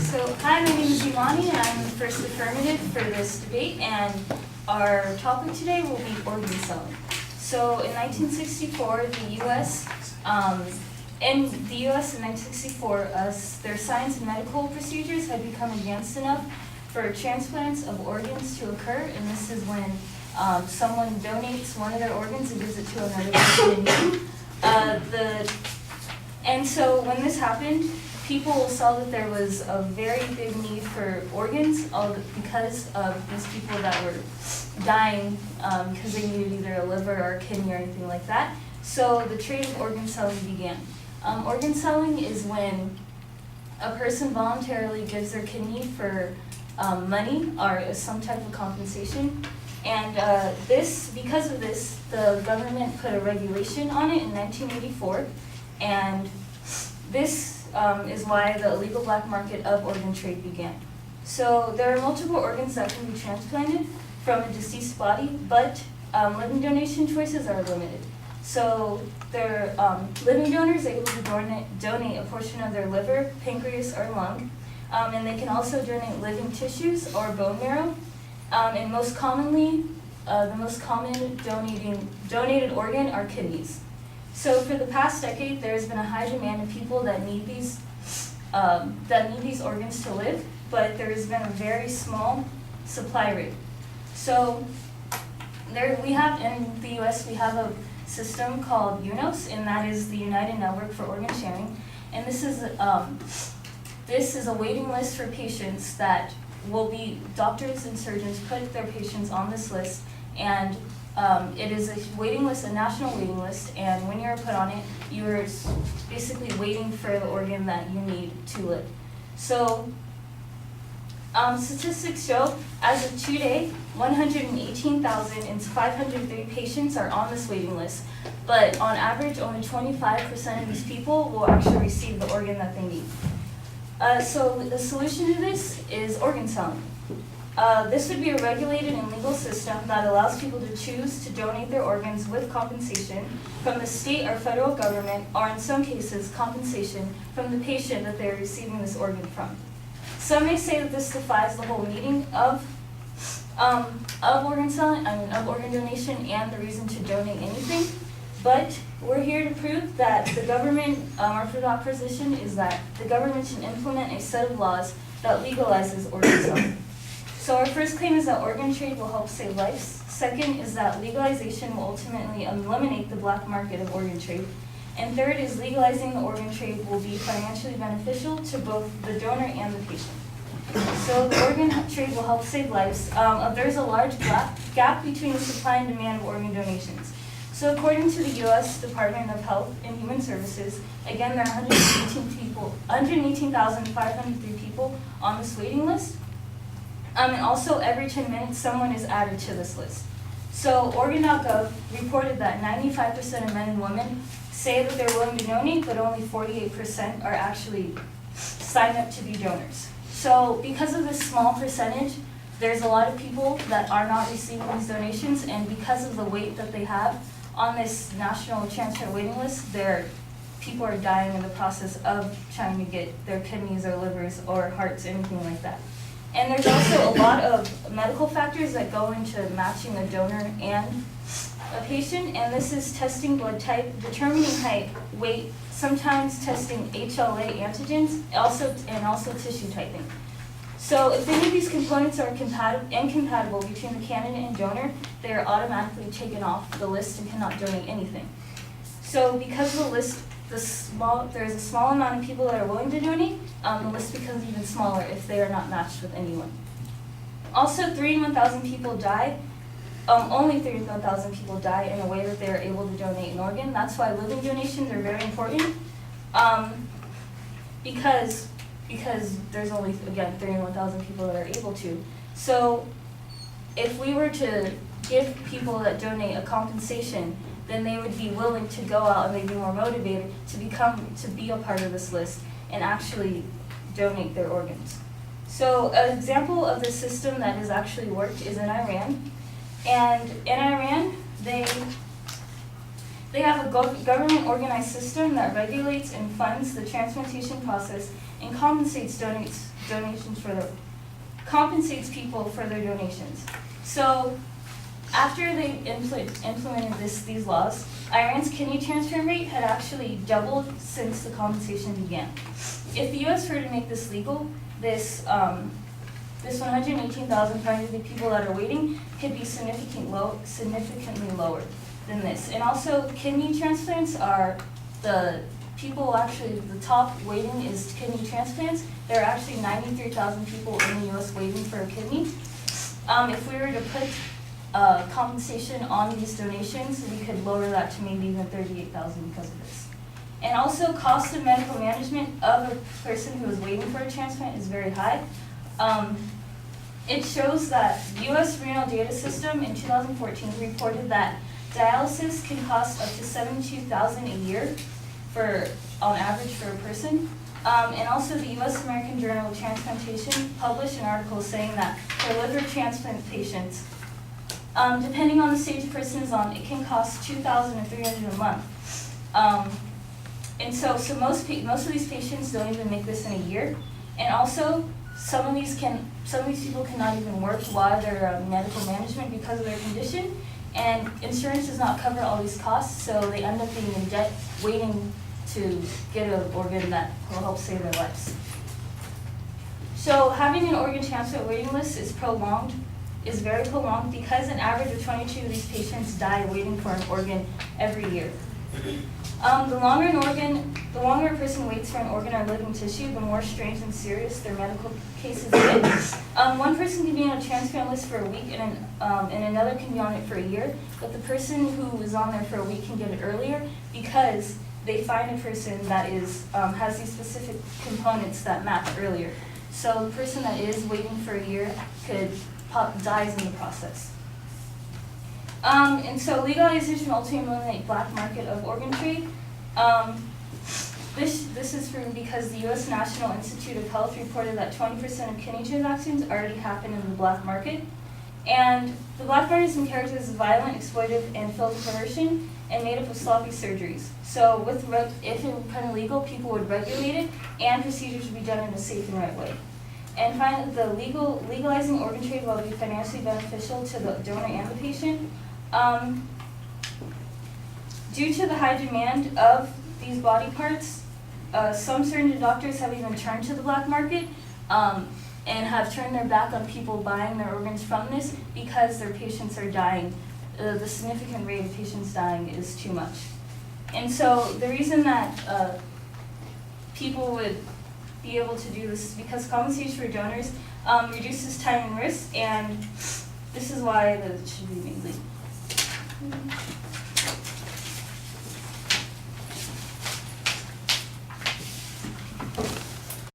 So, hi, my name is Imani, and I'm the first affirmative for this debate, and our topic today will be organ selling. So, in 1964, the U.S., in 1964, their science and medical procedures had become advanced enough for transplants of organs to occur, and this is when someone donates one of their organs and gives it to another person in need. And so when this happened, people saw that there was a very big need for organs because of these people that were dying because they needed either a liver or a kidney or anything like that. So the trade of organ selling began. Organ selling is when a person voluntarily gives their kidney for money or some type of compensation. And because of this, the government put a regulation on it in 1984. And this is why the illegal black market of organ trade began. So there are multiple organs that can be transplanted from a deceased body, but living donation choices are limited. So living donors are able to donate a portion of their liver, pancreas, or lung, and they can also donate living tissues or bone marrow. And most commonly, the most common donated organ are kidneys. So for the past decade, there's been a high demand of people that need these organs to live, but there's been a very small supply rate. So we have in the U.S. we have a system called UNOS, and that is the United Network for Organ Sharing. And this is a waiting list for patients that will be doctors and surgeons put their patients on this list, and it is a waiting list, a national waiting list, and when you're put on it, you're basically waiting for the organ that you need to live. So statistics show, as of today, 118,503 patients are on this waiting list, but on average, only 25% of these people will actually receive the organ that they need. So the solution to this is organ selling. This would be a regulated and legal system that allows people to choose to donate their organs with compensation from the state or federal government, or in some cases, compensation from the patient that they're receiving this organ from. Some may say that this defies the whole meaning of organ selling, of organ donation, and the reason to donate anything. But we're here to prove that the government, our position is that the government should implement a set of laws that legalizes organ selling. So our first claim is that organ trade will help save lives. Second is that legalization will ultimately eliminate the black market of organ trade. And third is legalizing the organ trade will be financially beneficial to both the donor and the patient. So the organ trade will help save lives. There's a large gap between the supply and demand of organ donations. So according to the U.S. Department of Health and Human Services, again, there are 118,503 people on this waiting list. And also, every 10 minutes, someone is added to this list. So Organ.gov reported that 95% of men and women say that they're willing to donate, but only 48% are actually signed up to be donors. So because of this small percentage, there's a lot of people that are not receiving these donations, and because of the weight that they have on this national transplant waiting list, people are dying in the process of trying to get their kidneys or livers or hearts, anything like that. And there's also a lot of medical factors that go into matching a donor and a patient, and this is testing blood type, determining height, weight, sometimes testing HLA antigens, and also tissue typing. So if any of these components are incompatible between the candidate and donor, they are automatically taken off the list and cannot donate anything. So because the list, there's a small amount of people that are willing to donate, the list becomes even smaller if they are not matched with anyone. Also, 3 in 1,000 people die. Only 3 in 1,000 people die in a way that they are able to donate an organ. That's why living donations are very important, because there's only, again, 3 in 1,000 people that are able to. So if we were to give people that donate a compensation, then they would be willing to go out and they'd be more motivated to be a part of this list and actually donate their organs. So an example of the system that has actually worked is in Iran. And in Iran, they have a government organized system that regulates and funds the transplantation process and compensates people for their donations. So after they implemented these laws, Iran's kidney transplant rate had actually doubled since the compensation began. If the U.S. were to make this legal, this 118,500 people that are waiting could be significantly lower than this. And also, kidney transplants are the top waiting is kidney transplants. There are actually 93,000 people in the U.S. waiting for a kidney. If we were to put compensation on these donations, we could lower that to maybe even 38,000 because of this. And also, cost of medical management of a person who is waiting for a transplant is very high. It shows that U.S. Renal Data System in 2014 reported that dialysis can cost up to $72,000 a year on average for a person. And also the U.S. American Journal of Transplantation published an article saying that for liver transplant patients, depending on the stage the person is on, it can cost $2,300 a month. And so most of these patients don't even make this in a year. And also, some of these people cannot even work while they're medical management because of their condition. And insurance does not cover all these costs, so they end up being in debt, waiting to get an organ that will help save their lives. So having an organ transplant waiting list is very prolonged because an average of 22 of these patients die waiting for an organ every year. The longer a person waits for an organ or living tissue, the more strange and serious their medical cases get. One person can be on a transplant list for a week, and another can be on it for a year. But the person who is on there for a week can get it earlier because they find a person that has these specific components that match earlier. So the person that is waiting for a year dies in the process. And so legalization will ultimately eliminate black market of organ trade. This is proven because the U.S. National Institute of Health reported that 20% of kidney transactions already happen in the black market. And the black market is characterized as violent, exploitive, and filled with coercion, and made up of sloppy surgeries. So if it were kind of legal, people would regulate it, and procedures would be done in a safe and right way. And finally, legalizing organ trade will be financially beneficial to the donor and the patient. Due to the high demand of these body parts, some certain doctors have even turned to the black market and have turned their back on people buying their organs from this because their patients are dying. The significant rate of patients dying is too much. And so the reason that people would be able to do this is because compensation for donors reduces time and risk, and this is why it should be made legal.